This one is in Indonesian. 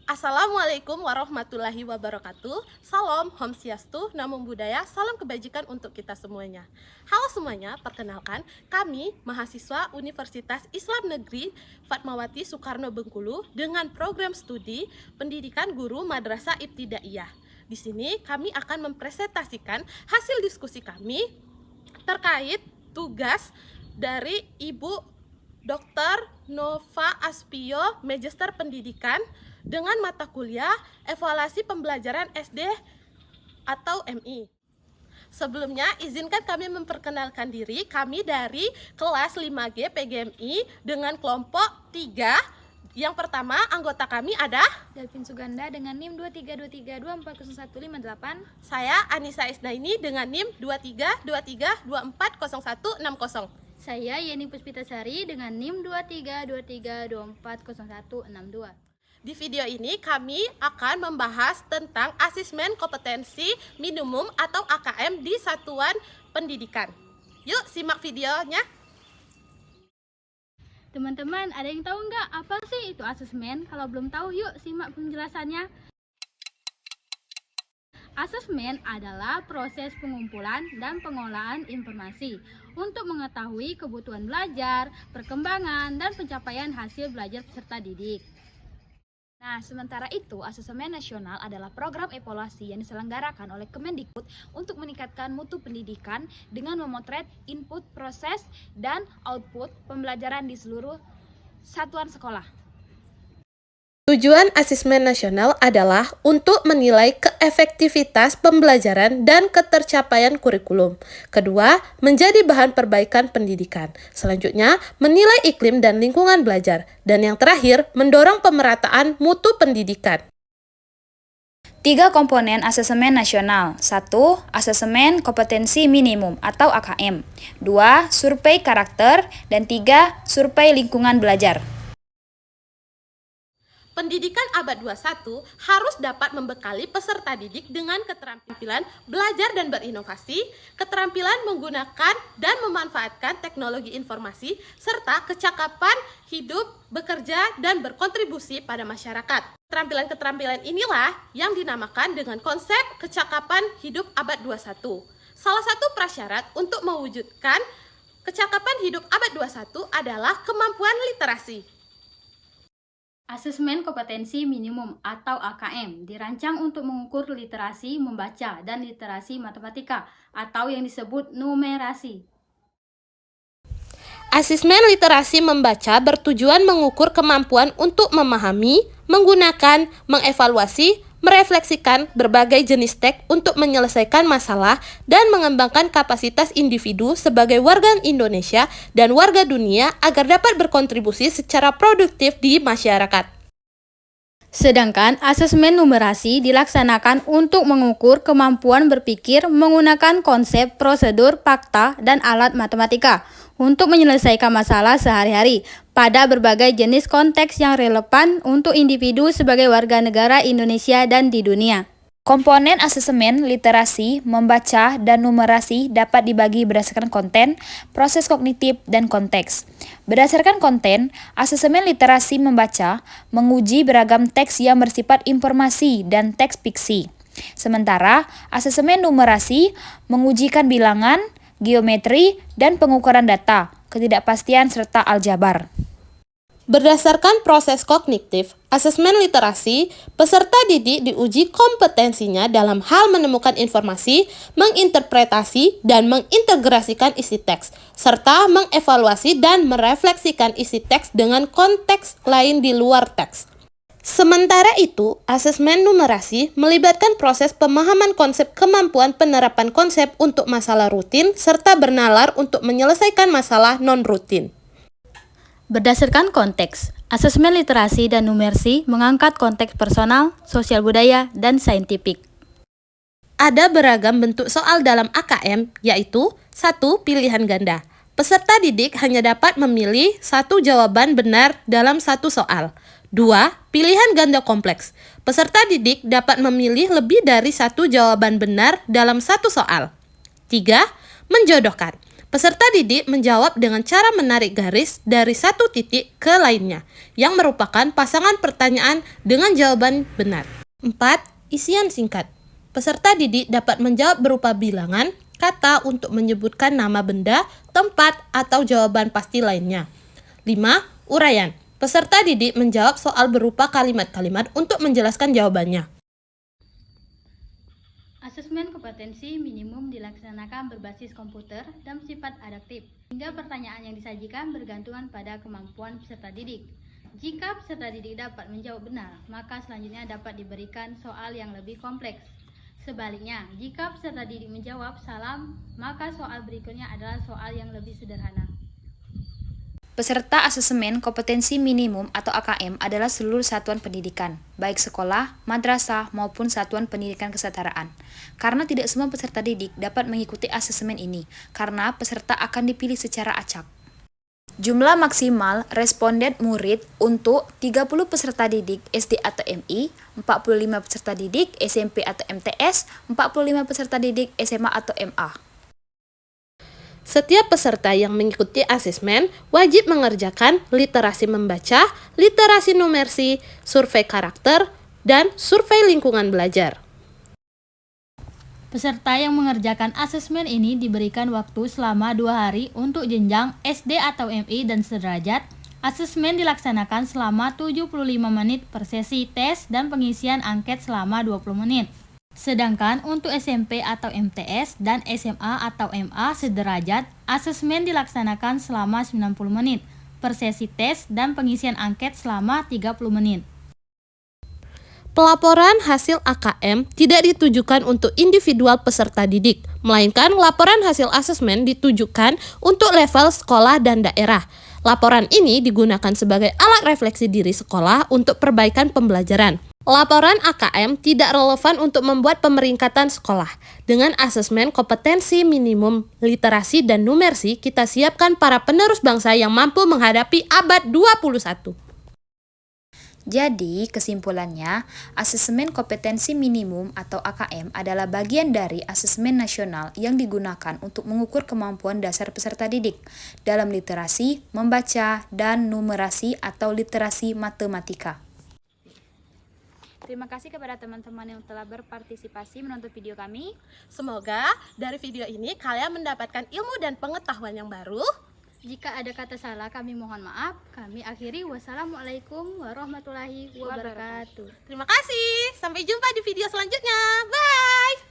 Assalamualaikum warahmatullahi wabarakatuh. Salam, Om Swastiastu, Namo Buddhaya, salam kebajikan untuk kita semuanya. Halo semuanya, perkenalkan kami mahasiswa Universitas Islam Negeri Fatmawati Soekarno Bengkulu dengan program studi Pendidikan Guru Madrasah Ibtidaiyah. Di sini kami akan mempresentasikan hasil diskusi kami terkait tugas dari Ibu Dr. Nova Aspio, Magister Pendidikan dengan mata kuliah Evaluasi Pembelajaran SD atau MI. Sebelumnya, izinkan kami memperkenalkan diri. Kami dari kelas 5G PGMI dengan kelompok 3. Yang pertama, anggota kami ada Delvin Suganda dengan NIM 2323240158. Saya Anissa Isnaini dengan NIM 2323240160. Saya Yeni Puspitasari dengan NIM 2323240162. Di video ini kami akan membahas tentang asesmen kompetensi minimum atau AKM di satuan pendidikan. Yuk simak videonya. Teman-teman, ada yang tahu nggak apa sih itu asesmen? Kalau belum tahu, yuk simak penjelasannya. Asesmen adalah proses pengumpulan dan pengolahan informasi untuk mengetahui kebutuhan belajar, perkembangan, dan pencapaian hasil belajar peserta didik. Nah, sementara itu, Asesmen Nasional adalah program evaluasi yang diselenggarakan oleh Kemendikbud untuk meningkatkan mutu pendidikan dengan memotret input, proses, dan output pembelajaran di seluruh satuan sekolah. Tujuan asesmen nasional adalah untuk menilai keefektivitas pembelajaran dan ketercapaian kurikulum. Kedua, menjadi bahan perbaikan pendidikan. Selanjutnya, menilai iklim dan lingkungan belajar. Dan yang terakhir, mendorong pemerataan mutu pendidikan. 3 komponen asesmen nasional. 1. Asesmen kompetensi minimum atau AKM. 2. Survei karakter. Dan 3. Survei lingkungan belajar. Pendidikan abad 21 harus dapat membekali peserta didik dengan keterampilan belajar dan berinovasi, keterampilan menggunakan dan memanfaatkan teknologi informasi, serta kecakapan hidup, bekerja, dan berkontribusi pada masyarakat. Keterampilan-keterampilan inilah yang dinamakan dengan konsep kecakapan hidup abad 21. Salah satu prasyarat untuk mewujudkan kecakapan hidup abad 21 adalah kemampuan literasi. Asesmen kompetensi minimum atau AKM dirancang untuk mengukur literasi membaca dan literasi matematika atau yang disebut numerasi. Asesmen literasi membaca bertujuan mengukur kemampuan untuk memahami, menggunakan, mengevaluasi, merefleksikan berbagai jenis teks untuk menyelesaikan masalah dan mengembangkan kapasitas individu sebagai warga Indonesia dan warga dunia agar dapat berkontribusi secara produktif di masyarakat. Sedangkan asesmen numerasi dilaksanakan untuk mengukur kemampuan berpikir menggunakan konsep, prosedur, fakta, dan alat matematika untuk menyelesaikan masalah sehari-hari pada berbagai jenis konteks yang relevan untuk individu sebagai warga negara Indonesia dan di dunia. Komponen asesmen literasi, membaca, dan numerasi dapat dibagi berdasarkan konten, proses kognitif, dan konteks. Berdasarkan konten, asesmen literasi membaca menguji beragam teks yang bersifat informasi dan teks fiksi. Sementara, asesmen numerasi mengujikan bilangan, geometri, dan pengukuran data, ketidakpastian, serta aljabar. Berdasarkan proses kognitif, asesmen literasi, peserta didik diuji kompetensinya dalam hal menemukan informasi, menginterpretasi, dan mengintegrasikan isi teks, serta mengevaluasi dan merefleksikan isi teks dengan konteks lain di luar teks. Sementara itu, asesmen numerasi melibatkan proses pemahaman konsep kemampuan penerapan konsep untuk masalah rutin, serta bernalar untuk menyelesaikan masalah non-rutin. Berdasarkan konteks, asesmen literasi dan numerasi mengangkat konteks personal, sosial budaya, dan saintifik. Ada beragam bentuk soal dalam AKM, yaitu 1. Pilihan ganda. Peserta didik hanya dapat memilih satu jawaban benar dalam satu soal. 2. Pilihan ganda kompleks. Peserta didik dapat memilih lebih dari satu jawaban benar dalam satu soal. 3. Menjodohkan. Peserta didik menjawab dengan cara menarik garis dari satu titik ke lainnya, yang merupakan pasangan pertanyaan dengan jawaban benar. 4. Isian singkat. Peserta didik dapat menjawab berupa bilangan, kata untuk menyebutkan nama benda, tempat, atau jawaban pasti lainnya. 5. Uraian. Peserta didik menjawab soal berupa kalimat-kalimat untuk menjelaskan jawabannya. Asesmen kompetensi minimum dilaksanakan berbasis komputer dan bersifat adaptif, hingga pertanyaan yang disajikan bergantungan pada kemampuan peserta didik. Jika peserta didik dapat menjawab benar, maka selanjutnya dapat diberikan soal yang lebih kompleks. Sebaliknya, jika peserta didik menjawab salah, maka soal berikutnya adalah soal yang lebih sederhana. Peserta asesmen kompetensi minimum atau AKM adalah seluruh satuan pendidikan, baik sekolah, madrasah, maupun satuan pendidikan kesetaraan. Karena tidak semua peserta didik dapat mengikuti asesmen ini, karena peserta akan dipilih secara acak. Jumlah maksimal responden murid untuk 30 peserta didik SD atau MI, 45 peserta didik SMP atau MTS, 45 peserta didik SMA atau MA. Setiap peserta yang mengikuti asesmen wajib mengerjakan literasi membaca, literasi numerasi, survei karakter, dan survei lingkungan belajar. Peserta yang mengerjakan asesmen ini diberikan waktu selama 2 hari untuk jenjang SD atau MI dan sederajat. Asesmen dilaksanakan selama 75 menit per sesi tes dan pengisian angket selama 20 menit. Sedangkan untuk SMP atau MTS dan SMA atau MA sederajat, asesmen dilaksanakan selama 90 menit per sesi tes dan pengisian angket selama 30 menit. Pelaporan hasil AKM tidak ditujukan untuk individual peserta didik, melainkan laporan hasil asesmen ditujukan untuk level sekolah dan daerah. Laporan ini digunakan sebagai alat refleksi diri sekolah untuk perbaikan pembelajaran. Laporan AKM tidak relevan untuk membuat pemeringkatan sekolah. Dengan asesmen kompetensi minimum literasi dan numerasi, kita siapkan para penerus bangsa yang mampu menghadapi abad 21. Jadi, kesimpulannya, asesmen kompetensi minimum atau AKM adalah bagian dari asesmen nasional yang digunakan untuk mengukur kemampuan dasar peserta didik dalam literasi, membaca, dan numerasi atau literasi matematika. Terima kasih kepada teman-teman yang telah berpartisipasi menonton video kami. Semoga dari video ini kalian mendapatkan ilmu dan pengetahuan yang baru. Jika ada kata salah, kami mohon maaf. Kami akhiri. Wassalamualaikum warahmatullahi wabarakatuh. Terima kasih. Sampai jumpa di video selanjutnya. Bye.